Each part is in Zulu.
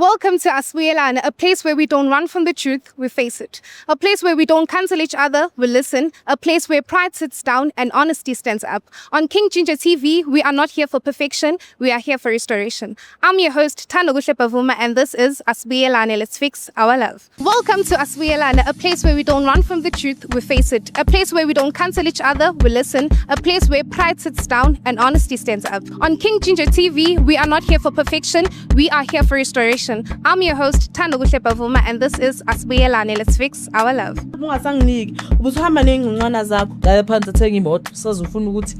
Welcome to Asbuyelana, a place where we don't run from the truth, we face it. A place where we don't cancel each other, we listen. A place where pride sits down and honesty stands up. On King Ginger TV, we are not here for perfection, we are here for restoration. I'm your host, Thandokuhle Bavuma, and this is Asbuyelana, let's fix our love. Welcome to Asbuyelana, a place where we don't run from the truth, we face it. A place where we don't cancel each other, we listen. A place where pride sits down and honesty stands up. On King Ginger TV, we are not here for perfection, we are here for restoration. I'm your host, Thandokuhle Bavuma, and this is Asbuyelana, let's fix our love. Ungasanginiki ubusuhamba nengqonqana zakho la phansi athenga imoto sazofuna ukuthi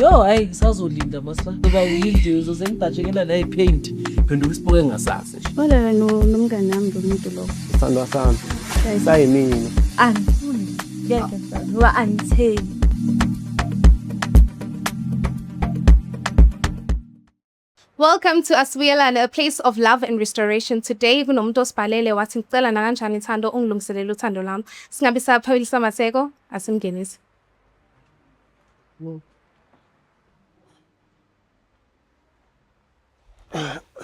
yo hayi sazolinda masla ngoba uyindizo zengidajekela la ipaint phenduka isibuke engasazi nje Wala nomngane nami lomuntu lo. Sandwa sami. Sayimina. Angifuni. Ngeke sana. Wa angitheni. Welcome to Asbuyelana, a place of love and restoration. Today, kunomuntu osibhalele wathi ngicela na kanjani Thando ungilungiselele uthando lami. Singabe saphelisa maseko, asimngenise.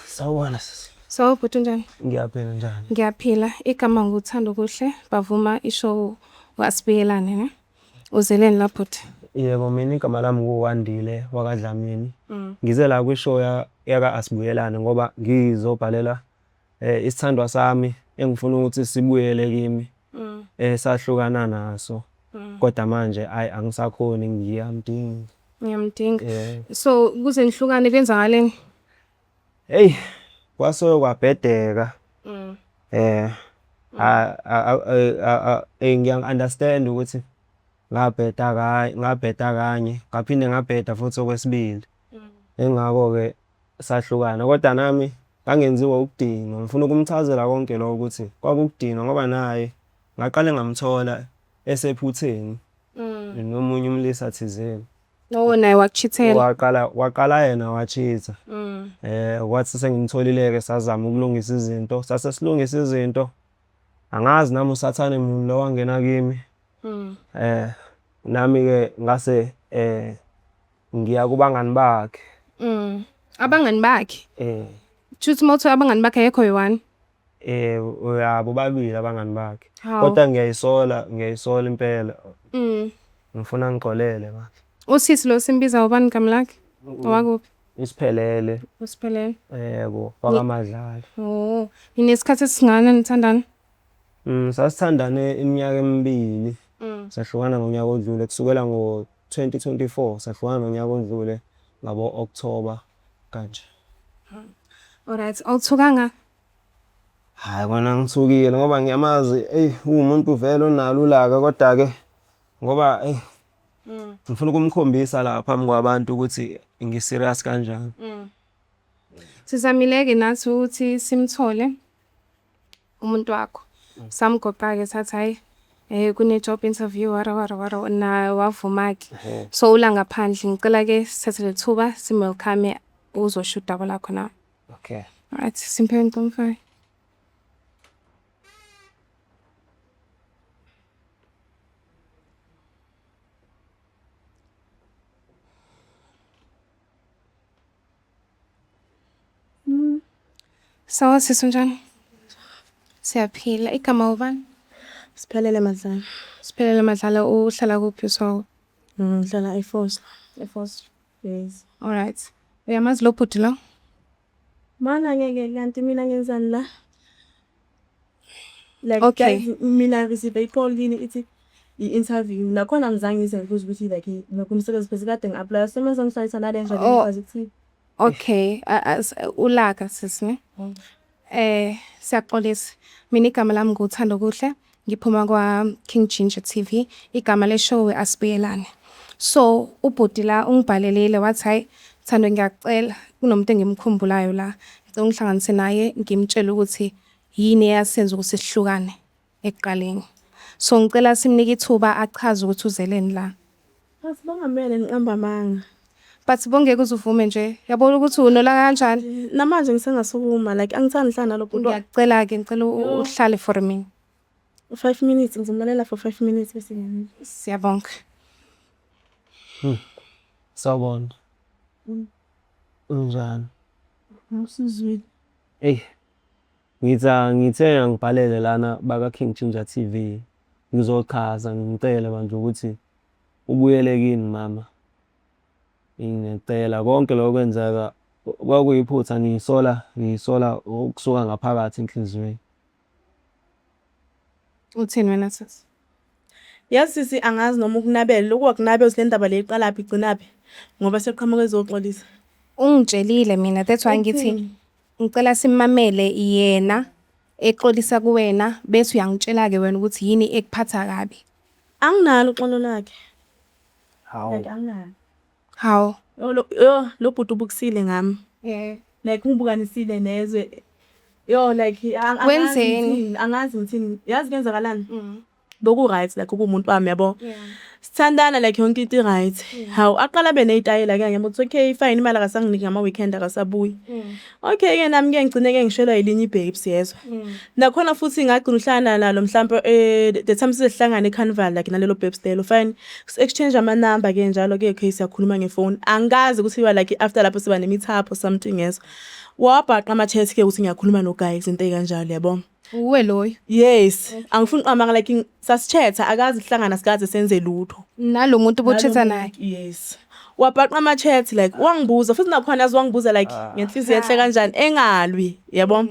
Sawubona sisi. So, bhuti njani? Ngiyaphila njani? Ngiyaphila. Igama nguThandokuhle Bavuma, isho uAsbuyelana, ne? Uzeleni la bhuti? Yebo, mina igama lami nguWandile wakwaDlamini. Ngize la kwishow yaka Asbuyelana ngoba ngizobhalela isithandwa sami engifuna ukuthi sibuyele kimi. Sahlukana naso. Kodwa manje angisakhoni ngiyamdinga. Ngiyamdinga. So, kuze nihlukane kwenzakaleni? Hey, kwasoyo kwabhedeka. Ngiya-understand ukuthi ngabheda kanye ngaphinde ngabheda futhi okwesibili. Engakho ke sahlukana kodwa nami ngangenziwa ukudinga ngifuna ukumchazela konke lokho ukuthi kwakukudinga ngoba naye ngaqale ngamthola esephutheni nomunye umlisa thizeni. No, naye wakuchithela. Waqala yena wachitha. Wathi sengimtholile-ke sazama ukulungisa izinto. Sasesilungisa izinto. Angazi nami usathane mina lo wangena kimi. Nami-ke ngase ngiya kubangani bakhe. Abangani bakhe? Chuthi mawuthi abangani bakhe ayekho yi-1? Yabo babili abangani bakhe. Hawu. Kodwa ngiyayisola impela. Ngifuna ngixolele manje. Usisi lo simbiza ubani igama lakhe? Owakuphi? Isiphelele. Usiphelele. Yebo, wakaMadlala. Oh, inesikhathi esingana nithandana? Sasithandane iminyaka emibili. Sahlukana ngonyaka odlule kusukela ngo-2024 sahlukana ngonyaka odlule ngabo October kanje. Alright, awuthukanga? Hayi kona ngithukile ngoba ngiyamazi umuntu vele onalo ulaka kodwa-ke ngoba ngifuna ukumkhombisa la phambi kwabantu ukuthi ngiserious kanjani. Sizamile-ke nathi ukuthi simthole umuntu wakho. Samgoqa-ke sathi hayi kune-job interview wara na wavuma-ke. So ula ngaphandle ngicela-ke sithathe le thuba sim-welcome uzoshuda kwala khona. Okay. Alright, simphe ngicomfayo. Sawa sisi njani? Siyaphila. Igama ubani? Siphelele madlana. Siphelele Madlala, uhlala kuphi so? Ngihlala eForce. eForce. Yes. Alright. Uyamazi lo bhuti lo? Mana ngeke kanti mina ngenzani la? Like Okay. guys, mina receive a call yini ithi i-interview. Nakhona ngizange ngizenze ukuthi like ngokumsebenzi pheze kade ngi-apply. Semenza ngisayitha nale nje ngikwazi ukuthi Okay, ulaka sisi ne? Siyaxolisa. Mina igama lami nguThandokuhle. Ngiphuma kwa King Ginger TV. Igama le show Asbuyelana. So, ubhuti la ungibhalelile wathi hayi Thando ngiyacela kunomuntu engimkhumbulayo la. Ngicela ngihlanganise naye ngimtshela ukuthi yini eyasenza ukuthi sihlukane ekuqaleni. So ngicela simnike ithuba achaze ukuthi uzeleni la. asibongamele ngiqamba amanga. But bongeke uzuvume nje. Yabona ukuthi unola kanjani? Namanje ngisengasukuma like angithandi hlana lo bhuti. Ngiyacela-ke ngicela uhlale for a minute. 5 minutes ngizomlalela for 5 minutes bese ngiyamini. Siyabonga. Sawubona. Unjani? Ngusizwile. Hey. ngithe ngibhalele lana baka King Ginger TV ngizochaza ngicele manje ukuthi ubuyele kini mama. Ngicela konke lokwenzeka kwakuyiphutha ngiyisola ukusuka ngaphakathi enhlizweni. Uthini wena sisi? Yazi sisi angazi noma ukunabela lokwakunabe usile ndaba le iqalaphi igcinaphi ngoba seqhamuka ezoxolisa. Ungitshelile mina that's why ngithi Uthini? ngicela simamele yena exolisa kuwena bese uyangitshela ke wena ukuthi yini ekuphatha kabi. Anginalo uxolo lakhe. Hawu. Like anginalo. How? Lo bhuti ubukusile ngami. Yeah. Like ungibukanisile nezwe. Like Wenzeni? angazi ngithini. Yazi kenzakalani? Mm. Boku right like kumuntu wami yabo. Yeah. Sithandana like yonke into right. Hawu aqala benezitayela ke ngiyathi okay fine imali akasanginiki ngama weekend akasabuyi. Okay ke nami ke ngigcine ke ngishelwa yilinye ibabes yezwa. Nakhona futhi ngagcina uhlangana nalo mhlawumbe the time sihlangana eCarnival like nalelo babes lelo fine exchange ama number ke njalo ke case yakhuluma ngefone. Angazi ukuthi wa like after lapho siba nemithapho something yezwa. Wabhaqa ama chat ke ukuthi ngiyakhuluma no guys into ekanjalo yabo. Uwe loyo. Yes, angifuni uqamanga like sasichatha akazi sihlangana sikaze senze lutho. Nalo muntu obothetha naye. Yes. Wabhaqa ama chat like wangibuza futhi nakhona aziwangibuza like ngenhliziyo enhle kanjani engalwi yabo.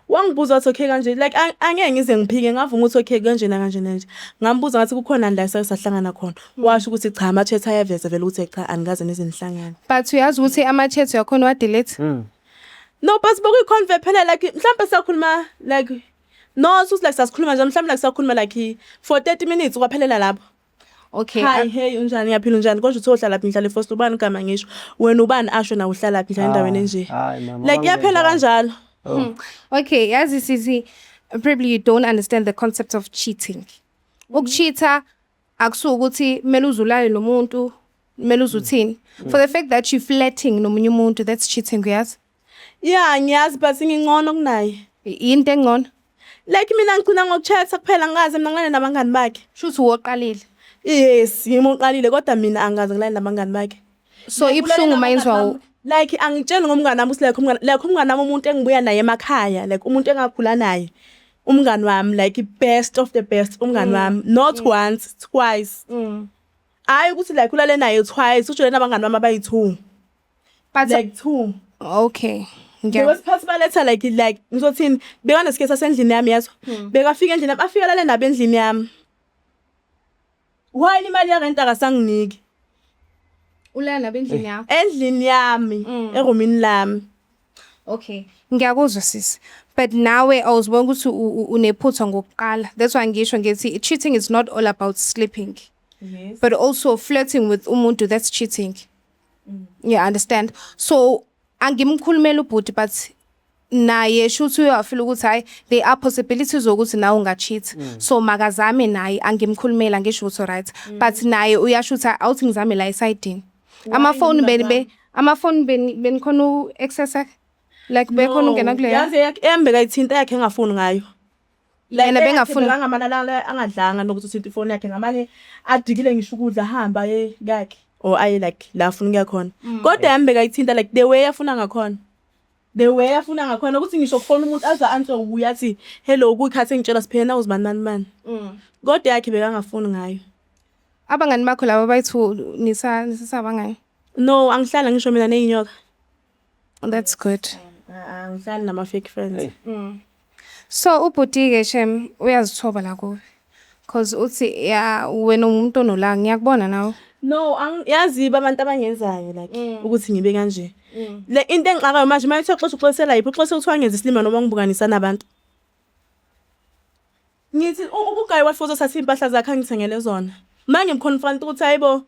Wangibuza wathi okay kanje like angeke ngize ngiphike ngavuma ukuthi okay kanje kanje nje. Ngambuza ngathi kukhona la sahlangana khona. Washo ukuthi cha ama chat ayaveza vele ukuthi cha angaze nizenhlangana. But uyazi ukuthi ama chat yakhona wa delete? No, but bokuyi conve phela like mhlambe sakhuluma like no sus like sasikhuluma nje mhlambe like sakhuluma like for 30 minutes kwaphelela lapho. Okay. Hi hey unjani yaphila unjani konje uthi ohlala lapha ngihlala eForest ubani igama ngisho wena ubani asho na uhlala lapha ngihlala endaweni enje. Hayi mama. Like yaphela kanjalo. Okay, yazi sisi probably you don't understand the concept of cheating. Ukucheata akusuka ukuthi kumele uzulale nomuntu, kumele uzuthini. For the fact that you flirting nomunye umuntu that's cheating uyazi? Yeah, ngiyazi but ngingcono kunaye. Into engcono. Like mina ngicina ngokuchatha kuphela ngaze mina ngilana nabangani bakhe. Shuthi woqalile. Yes, ngimoqalile kodwa mina angaze ngilana nabangani bakhe. So ibhlungu mayizwa like angitshela ngomngane nami usilekho umngane nami umuntu engibuya naye emakhaya like umuntu engakhula naye. Umngane wami like best of the best umngane wami not once twice. Hayi ukuthi like ulale naye twice usho lena abangani bami abayi2. But Like 2. okay. Because possible letter like ngizothini beka nesikesa sendlini yami yazo. Beka fika endlini yami afika lale nabo endlini yami. Why imali ya rent akasanginiki? ulana bendlini yakho. Endlini yami erumini lami. Okay. Ngiyakuzwa sisi. But nawe awuzibona ukuthi unephutha ngokuqala. That's why ngisho ngithi cheating is not all about sleeping. Yes. But also flirting with umuntu that's cheating. Yeah, understand. So angimkhulumela ubhuti but naye shuthi uyafila ukuthi hayi there are possibilities zokuthi nawe ungacheat. So makazame naye angimkhulumela ngisho ukuthi right. But naye uyashutha awuthi ngizame la esidini. Amafoni benikhona access like bekhona ungena kule. Yazi ehambeka ithinta yakhe engafuni ngayo. Yena bengafuni ngamanala angadlanga nokuthi uthinta ifoni yakhe ngamanye adikile ngisho ukudla hamba yakhe or aye like la afuna ukuya khona. Kodwa ehambeka ithinta like the way afuna ngakhona. The way afuna ngakhona ukuthi ngisho ukufona umuntu aza answer ubuya athi hello kuyikhathi engitshela siphena uzibani. Kodwa yakhe bekangafuni ngayo. Abangani bakho laba bayithu nisabangani? No, angihlala ngisho mina nezinyoka. That's good. Angihlali nama fake friends. So ubhuti ke shem uyazithoba la kuwe. Cause uthi ya wena umuntu onolanga ngiyakubona nawe. No, yazi abantu abangenzayo like ukuthi ngibe kanje. Le into engixakayo manje mayithe uxoxisela yiphi uxoxe uthiwa ngenza isilima noma ngibukanisa nabantu. Ngithi uguy wafuzo sathi impahla zakhe angithengele zona. Manje ngimconfront ukuthi hayibo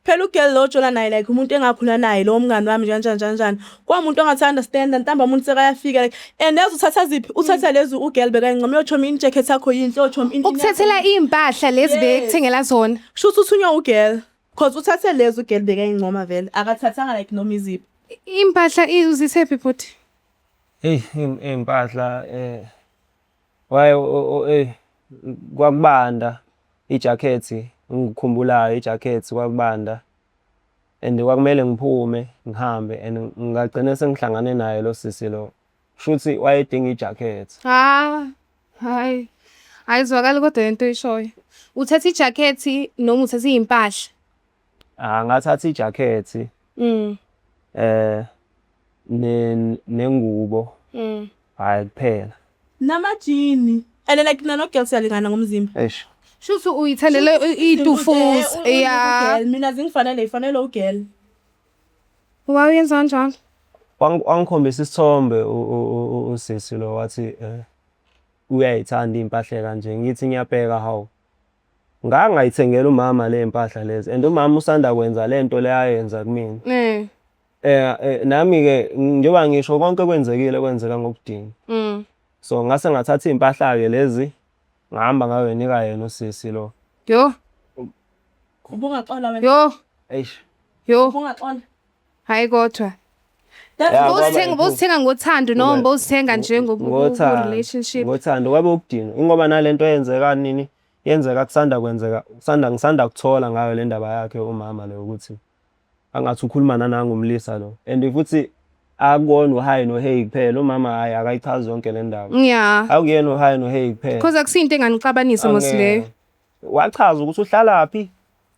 phela ugirl lo jola naye like umuntu engakhula naye lo mngani wami kanjani. Kwamuntu ongathi understand ntamba umuntu sekayafika like and yazi uthatha ziphi uthatha lezi ugirl bekayincoma yochoma in jacket yakho yinhle yochoma into. Ukuthethela impahla lezi bekuthengela zona. Kusho ukuthi uthunywa ugirl because uthathe lezi ugirl bekayincoma vele akathathanga like noma iziphi. Impahla uzithephi futhi? Hey impahla kwakubanda ijacket ngikhumbulayo ijacket kwakubanda and kwakumele ngiphume ngihambe and ngagcina sengihlangane naye lo sisi lo shuthi wayedinga ijacket. Hayi. Ayizwakali kodwa lento oyishoyo. Uthatha ijakhethi noma uthatha impahla? Ngathatha ijacket nengubo. Hayi kuphela. Namajini. And like no girls siyalingana ngomzimba. Eish. Shuthi uyithandele itufuzi. Yeah. Mina ifanele ugirl. Wayenza kanjani? Wangikhombisa isithombe usisi lo wathi uyayithanda impahla kanje. Ngithi ngiyabheka hawu. Ngangayithengela umama le impahla lezi and umama usanda kwenza lento le ayenza kumina. Nami ke njengoba ngisho konke kwenzeka ngokudinga. So ngase ngathatha impahla ke lezi ngihamba ngawe nika yena usisi lo. Yo. Ubungaxola wena. Eish. Yo. Ubungaxola. Hayi kodwa. Bosithenga ngothando noma bosithenga nje relationship. Ngothando kwabe ukudinga. Ingoba nalento yenzeka nini? Yenzeka kusanda kwenzeka. Ngisanda kuthola ngayo le ndaba yakhe umama le ukuthi angathi ukhuluma nangumlisa lo. And futhi akubona uhayi no hey kuphela umama hayi akayichaza yonke le ndaba. Yeah. Akuyena uhayi no hey kuphela. Because akusinto enganixabanisa mosileyo. Wachaza ukuthi uhlalaphi.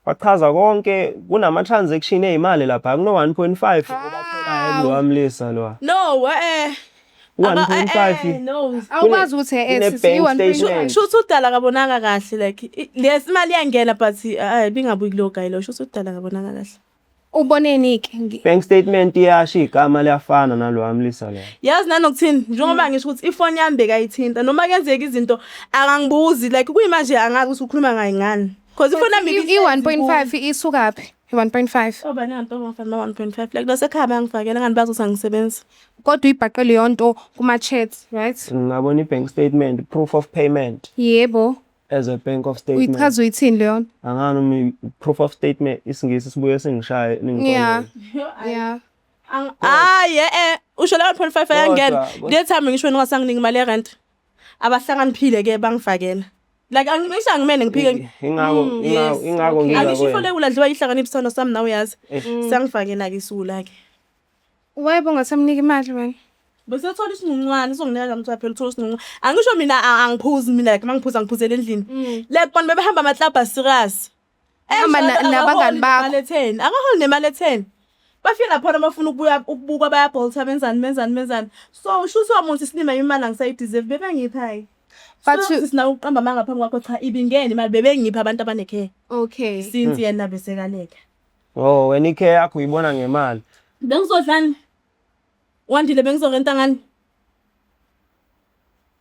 Wachaza konke kunama transaction ezimali lapha kuno 1.5 obatholayo lo amlisa lo. No, 1.5. No. Awubazi ukuthi i-1.5. Shuthi udala kabonanga kahle like lesimali yangena but bingabuyi kulo guy lo shuthi udala kabonanga kahle. Uboneni ke? Bank statement iyasho igama liyafana nalo amlisa lo. Yazi nanokuthini njengoba ngisho ukuthi ifoni yami bekayithinta noma kenzeka izinto akangibuzi like kuyimanje angazi ukuthi ukhuluma ngayingani. Because ifoni yami i-1.5 isuka phi? I-1.5. Oba nanto ngafana 1.5 like lasekhaya ngifakela ngani bazo sangisebenza. Kodwa uyibhaqele yonto kuma chats, right? Ngabona i-bank statement, proof of payment. Yebo. As a bank of statement. Uyichaza uyithini leyo? Angani proof of statement isingisi sibuye singishaye Yeah. Usho la 1.5 ayangena. Le time ngisho ngingasanginika imali ye rent. Abahlakaniphile ke bangifakela. Like angisho angimene ngiphike. Ingako ngiza. Angisho le kuladliwa ihlakaniphisano sami nawe yazi. Sangifakela ke isuku lakhe. Wayebo ngasamnika imali wena. Bese thola isincuncwane izonginika nami phela uthola isincuncwane. Angisho mina angiphuzi mina like mangiphuza ngiphuzela endlini. Like bona bebehamba amaklabha serious. Nabangani bakho. Akaholi nemali 10. Bafika lapho abafuna ukubuka bayabholtha benzani. So shuthi wamuntu sinima imali angisayideserve bebengipha hayi. But sina uqamba manga ngaphambi kwakho cha ibingene imali bebengipha abantu abanekhe. Okay. Since yena besekaleka. Oh wena ikhe yakho uyibona ngemali. Bengizodlani. Wandile bengizorenta ngani?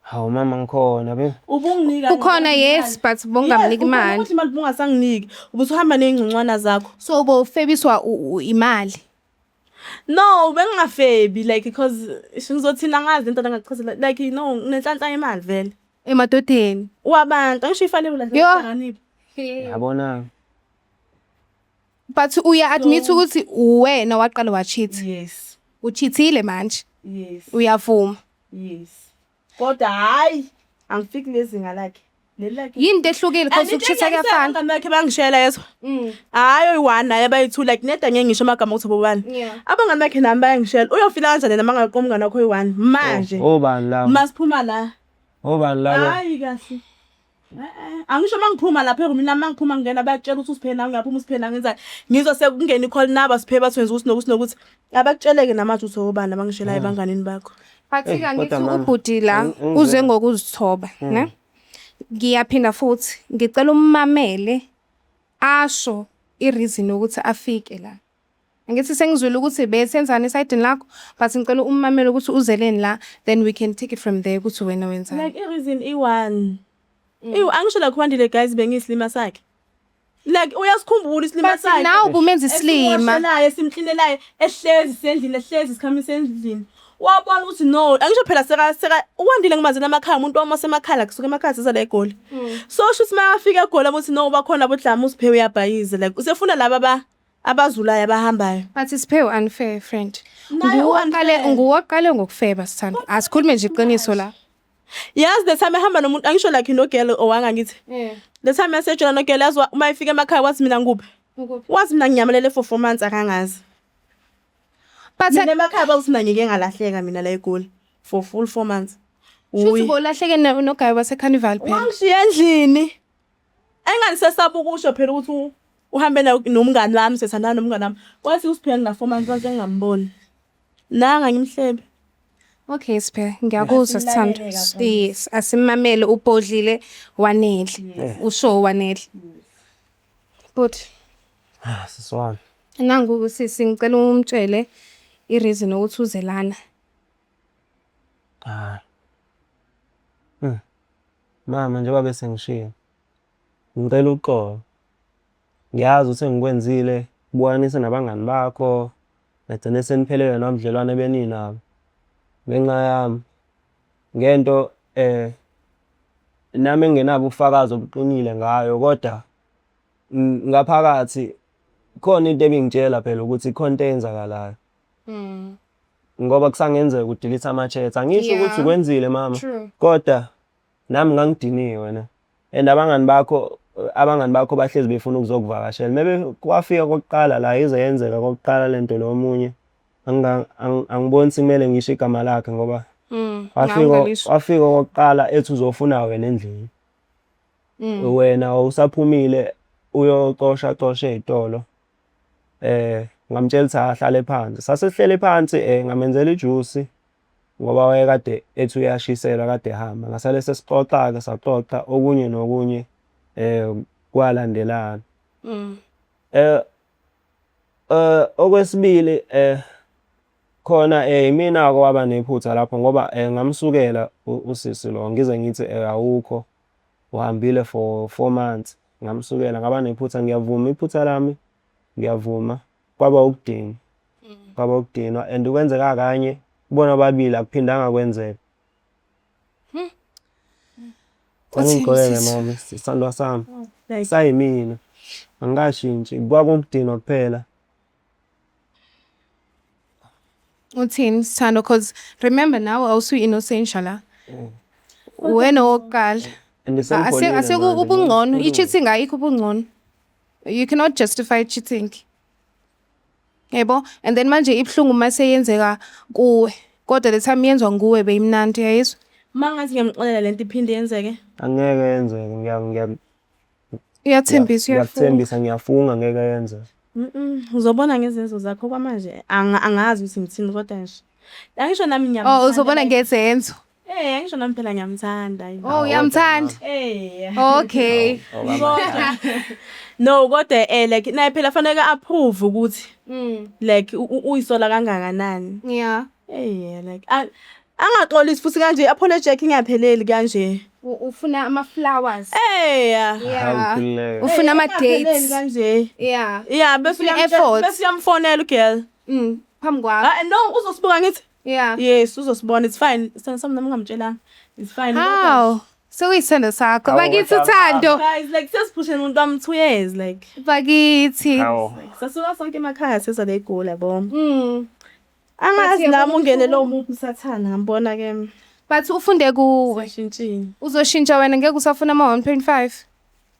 Hawu mama ngikhona be. Ubunginika. Ukhona yes but bongamnika imali. Ukuthi imali bungasanginiki. Ubusuhamba nezincwana zakho. So bofebiswa imali. No, bengingafebi like because ngizothina ngazi into engakuchazela like you know nenhlanhla imali vele. Emadodeni. Wabantu angisho ifanele la hlanganiphi. Yabona. But uya admit ukuthi wena waqala wa cheat. Yes. Uchithile manje. Yes. Uyavuma. Yes. Kodwa hayi angifiki lezinga lakhe. Lelakhe. Yini ehlukile because ukuchitha kuyafana. Abangakhe bangishela yeso. Hayi oyi1 naye bayi2 like neda ngeke ngisho amagama ukuthi bobani. Abangani bakhe nami bayangishela. Uyofila kanjani nama ngaqomngana wakho oyi1 manje. Obani la? Masiphuma la. Obani la? Hayi kahle. Angisho mangiphuma lapha mina mangiphuma ngena bayatshela ukuthi usiphena ngiyaphuma usiphena ngenzani ngizose kungena icall naba siphe bathenza ukuthi nokuthi abakutsheleke namathi uthobana bangishela ebanganini bakho. Phathika ngithi ubhudi la uze ngokuzithoba, ne? Ngiyaphinda futhi ngicela ummamele asho ireason ukuthi afike la. Ngithi sengizwile ukuthi besenzana esayidini lakho but ngicela ummamele ukuthi uzeleni la then we can take it from there ukuthi wena wenzani. Like ireason i1 angisho la kwandile guys bengiyislima sakhe. Like uyasikhumbula islima sakhe. But now bumenza islima. Naye simklinelayo ehlezi sendlini ehlezi sikhamisa endlini. Wabona ukuthi no angisho phela seka ukwandile ngimazela emakhaya umuntu omasemakhaya kusuka emakhaya sisala eGoli. So shuthi mayafika eGoli ukuthi no bakhona abodlama usiphe uyabhayiza like usefuna laba abazulayo abahambayo. But isiphewu unfair friend. Nguwaqale ngokufeba sithando. Asikhulume nje iqiniso la. Yes, the time ehamba nomuntu angisho like no girl owanga ngithi. The time message no girl yazwa uma ifika emakhaya wathi mina nguphi. Wathi mina nginyamelele for 4 months akangazi. But emakhaya bawuthi mina ngike ngalahleka mina la eGoli. for full 4 months. Shuthi bolahleke noGayi waseCarnival phela. Wangishiya endlini. Enganisesaba ukusho phela ukuthi uhambe nomngani wami sesandana nomngani wami. Kwathi usiphila na 4 months manje ngingamboni. Nanga ngimhlebe. Okay Siphe, ngiyakuzwa Sithando. Yes, asimamele ubhodlile wanele. Usho wanele. But Siswami. nangu sisi ngicela umtshele ireason ukuthi uzelana. Mama njengoba bese ngishiya. Ngicela uxolo. Ngiyazi ukuthi ngikwenzile bukanise nabangani bakho. Ngagcina seniphelele nomdlelwane beninabo. Ngenxa yami ngento nami ngingenabo ufakazi obuqinile ngayo kodwa ngaphakathi khona into ebingitshela phela ukuthi khona into eyenzakalayo. Ngoba kusangenzeka udelete ama-chats. Angisho ukuthi Yeah. ukwenzile mama. True. Kodwa nami ngangidiniwe na. And abangani bakho bahlezi befuna ukuzokuvakashela. Maybe kwafika kokuqala la ize yenzeka kokuqala lento lo munye. Angiboni kumele ngisho igama lakhe ngoba wafika kokuqala ethi uzofuna wena endlini. Wena usaphumile uyocosha ezitolo. Ngamtshela ukuthi ahlale phansi. Sasihlele phansi ngamenzela ijuice ngoba wayekade ethi uyashiselwa kade ehamba. Ngasale sesixoxa saxoxa okunye nokunye kwalandelana. Okwesibili khona imina kwaba nephutha lapho ngoba ngamsukela usisi lo ngize ngithi awukho uhambile for 4 months ngamsukela ngaba nephutha ngiyavuma iphutha lami ngiyavuma kwaba ukudinwa and ukwenzeka kanye kubona babili akuphindanga kwenzeka. Ngicela mama sisandwa sami sayimina angikashintshi kwakungidinwa kuphela. Uthini Sithando, because remember now also innocent la. Wena oqala. Aseke ubungcono, i-cheating ayikho ubungcono. You cannot justify cheating. Yebo, and then manje ibhlungu mase yenzeka kuwe. Kodwa le time yenzwa nguwe beyimnandi yayizwa. Mangathi ngiyamxolela lento iphinde yenzeke. Angeke yenzeke Uyathembisa ngiyathembisa ngiyafunga ngeke yenze. Uzobona ngezenzo zakho kwamanje angazi ukuthi ngithini kodwa nje. Angisho nami ngiyamthanda. Oh, uzobona ngezenzo. Angisho nami phela ngiyamthanda. Oh, uyamthanda. Okay. No, kodwa like naye phela fanele approve ukuthi like uyisola kangakanani. Yeah. Like angaxolisi futhi kanje apology yakhe ingapheleli kanje. Ufuna ama flowers. Yeah. Ufuna ama dates. Kanje. Yeah. Bese effort. uyamfonela girl. Phambi kwakho. No, uzosibuka ngithi. Yeah. Yes, uzosibona. It's fine. Sami nami ngamtshelanga. It's fine. How? So isithando sakho. Bakithi Uthando. Guys, like sesiphusheni umuntu wami 2 years like. Bakithi. Sasuka sonke emakhaya sesa le goal yabo. Angazi nami ungene lo muntu usathana ngambona ke. But ufunde kuwe. Shintshini. Uzoshintsha wena ngeke usafuna ama 1.5.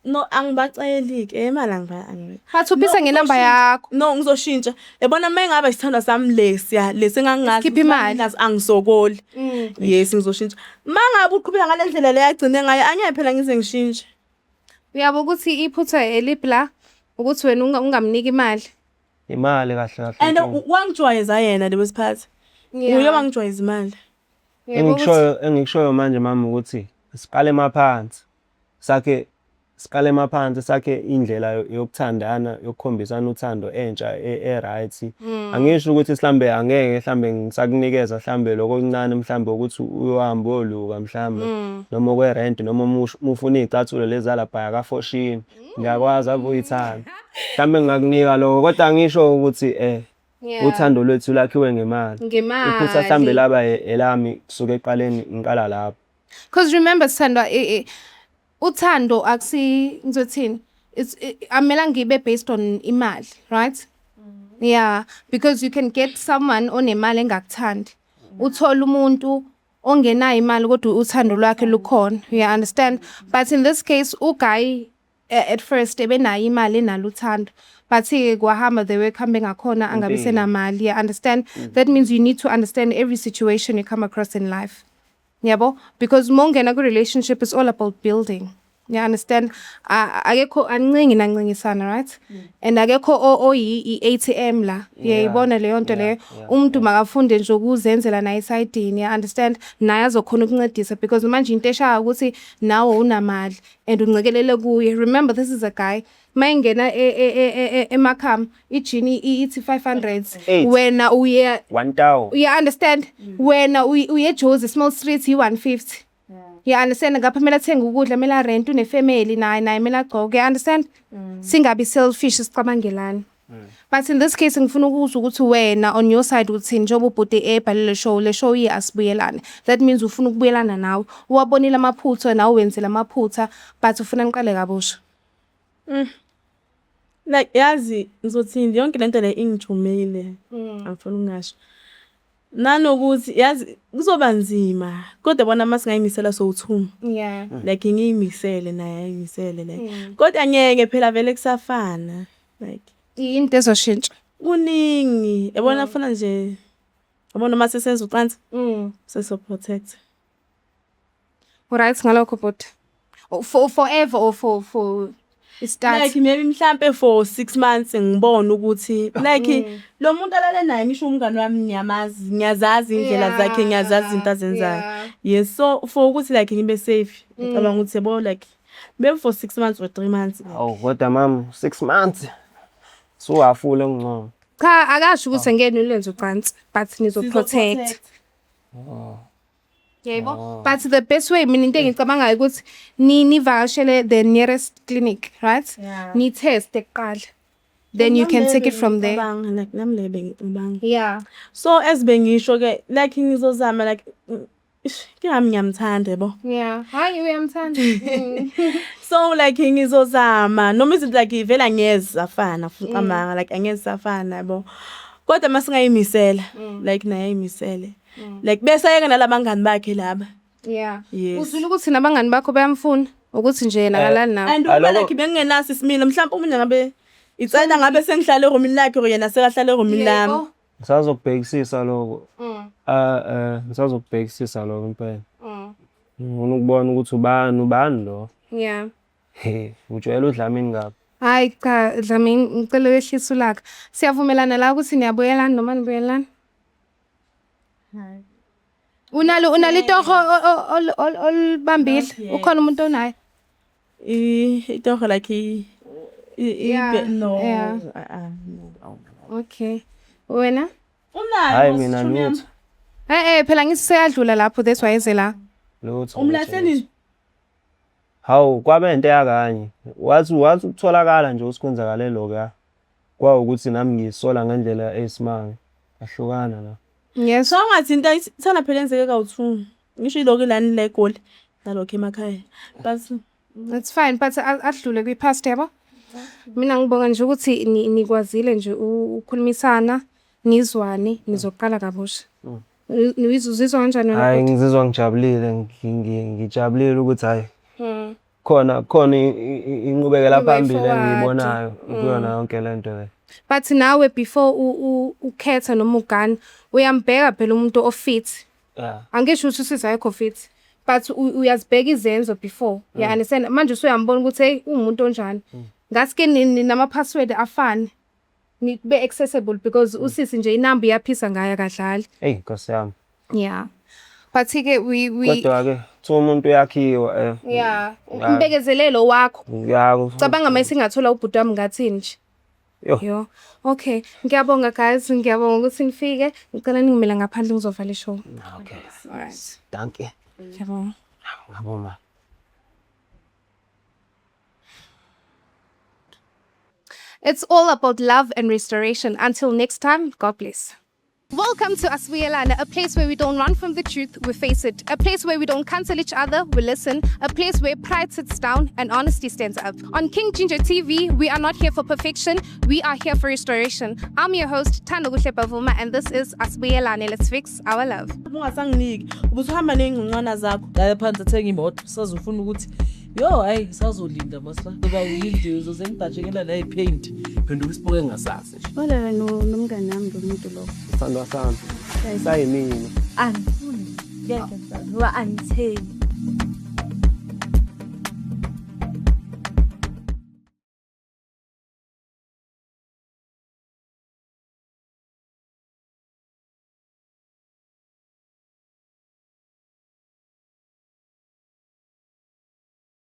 No, angibaceli ke imali angibani. Hathi uphisa ngenamba yakho. No, ngizoshintsha. Yabona mengaba isithanda sami lesi engangazi Skip imali. Angisokoli. Yes, ngizoshintsha. Mangabe uqhubeka ngalendlela le yagcine ngayo angeke phela ngize ngishintshe. Uyabo ukuthi iphutha elibla ukuthi wena ungamniki imali. Imali kahle. And wangijwayeza yena lebesiphatha. Uyo wangijwayeza imali. Engikushoyo manje mama ukuthi siqale emaphansi sakhe indlela yokuthandana yokukhombisana uthando entsha right. Angisho ukuthi mhlambe angeke mhlambe ngisakunikeza mhlambe lokuncane mhlambe ukuthi uyohamba oluka mhlambe noma kwerent noma ufuna izicathulo lezala bhaya ka4shini ngiyakwazi avuyithanda mhlambe ngingakunika lokho kodwa angisho ukuthi uthando lwethu lakhiwe ngemali. Iphutha mhlambe laba elami kusuka eqaleni ngiqala lapho. Because remember Sithando uthando akusi ngizothini amela ngibe based on imali, right? Yeah, because you can get someone onemali engakuthandi. Uthola umuntu ongenayo imali kodwa uthando lwakhe lukhona. You understand? But in this case uGayi at first ebenayo imali enalo uthando but kwahamba the way kuhambe ngakhona angabi Impilo. senamali. You understand? That means you need to understand every situation you come across in life. Yabo? Because mongena ku relationship is all about building. You understand? Akekho ancingi nancingisana, right? And akekho i-ATM la. Uyayibona leyo nto leyo. Umuntu makafunde nje ukuzenzela naye esayidini. You understand? Naye azokhona ukuncedisa because manje into eshaya ukuthi nawe unamali and uncekelele kuye. Remember, this is a guy. Mayingena emakham ijini ithi 500 wena uye 1,000. you understand wena uye Jozi Small Street i150. You understand ngapha mela thenga ukudla mela rent une family naye mela gqoke. You understand? Singabi selfish sicabangelana. But in this case ngifuna ukuzwa ukuthi wena on your side uthini njengoba ubhuti ebhalile show le show asibuyelane. That means ufuna ukubuyelana nawe. Uwabonile amaphutha nawe wenzile amaphutha but ufuna niqale kabusha. Like yazi ngizothini yonke lento le ingijumile angifuna ukungasho nanokuthi yazi kuzoba nzima kodwa bona masingayimisela so2 Yeah. like ngiyimisele naye ayimisele like kodwa ngeke phela vele kusafana like Into ezoshintsha. kuningi yabona afuna nje yabona mase senza uqansi seso protect Right ngalokho but for forever or for it starts. like maybe mhlambe for 6 months ngibona ukuthi like lo muntu alale naye ngisho umngani wami ngiyazazi indlela zakhe ngiyazazi izinto azenzayo. Yes, so for ukuthi like ngibe safe ngicabanga ukuthi yabo like maybe for 6 months or 3 months. Oh, kodwa mama 6 months. So afule ngcono. Cha akasho ukuthi ngene ulenze uqansi but nizo protect. Yebo. But the best way mina into engicabanga ukuthi nivakashele the nearest clinic, right? Yeah. Ni test eqala. Then you can take it from there. Like namlebe ngicabanga. Yeah. So as bengisho ke like ngizozama like kimi ngiyamthanda yabo. Yeah. Hayi uyamthanda. So like ngizozama noma izinto like ivela ngeze afana fuqamanga like angeze safana yabo. Kodwa masingayimisela like naye imisele. Like bese ayeke nalabangani bakhe laba. Yeah. Yes. Uzwile ukuthi nabangani bakho bayamfuna ukuthi nje yena ngalali nawe. And uma like bengenaso isimilo mhlawumbe umuntu ngabe itsayina ngabe sengihlale eromini lakhe yena sekahlale eromini lami. Ngisazokubhekisisa lokho. Ngisazokubhekisisa lokho impela. Ngifuna ukubona ukuthi ubani lo. Yeah. He, ujwayele uDlamini ngapha. Hayi cha Dlamini ngicela wehlisa ulaka. Siyavumelana la ukuthi niyabuyelana noma nibuyelana? Unalo itoho olbambile ukhona umuntu onayo Itoho like no. Yeah. No. Okay wena Hayi mina lutho. phela ngiseyadlula lapho that's why eze la Lutho. Umlahleni Hawu kwabe into yakanye. Wathi ukutholakala nje usikwenzakale lokho. Kwa ukuthi nami ngisola ngendlela eyisimanga. Ahlukana la. yes so ngathi into ithana phela enzeke kawu2 ngisho iloko lani le goli nalokho emakhaya but that's fine but adlule kwi past yabo mina ngibonga nje ukuthi nikwazile nje ukukhulumisana nizwane nizoqala kabusha nizizwa kanjani wena Hayi ngizizwa ngijabulile ngijabulile ukuthi hayi khona inqubekela phambili engiyibonayo kuyona yonke lento le. but nawe before ukhetha noma ugani uyambheka phela umuntu ofit angisho ukuthi usizayikho fit but uyazibheka izenzo before you understand manje usuyambona ukuthi hey umuntu onjani ngaske nama password afana nibe accessible because usisi nje inamba iyaphisa ngaya kadlali Hey Nkosi yami. yeah but ke we Kodwa ke umuntu yakhiwa yeah umbekezelelo wakho yako. cabanga mayisingathola ubhuti wami ngathini nje yo okay ngiyabonga guys ngiyabonga ukuthi nifike ngicela ningimela ngaphandle ngizovala ishow. Okay. All right. Danke. Ngiyabonga. Ngabonga. It's all about love and restoration. Until next time, God bless. Welcome to Asibuyelane, a place where we don't run from the truth, we face it. A place where we don't cancel each other, we listen. A place where pride sits down and honesty stands up. On King Ginger TV, we are not here for perfection, we are here for restoration. I'm your host, Thandokuhle Bavuma, and this is Asibuyelane. Let's fix our love. ungasanginiki ubusuhamba nengqonqana zakho la phansi athenga imoto sazofuna ukuthi yo hayi ngisazolinda masla ngoba yilinde uzoze ngidajekela la ipaint phenduka isibuke engasazi nje Wala nomngane nami lo muntu lo. Isithandwa sami sayimini Angifuni. Ngeke ngizange. Wa angitheni.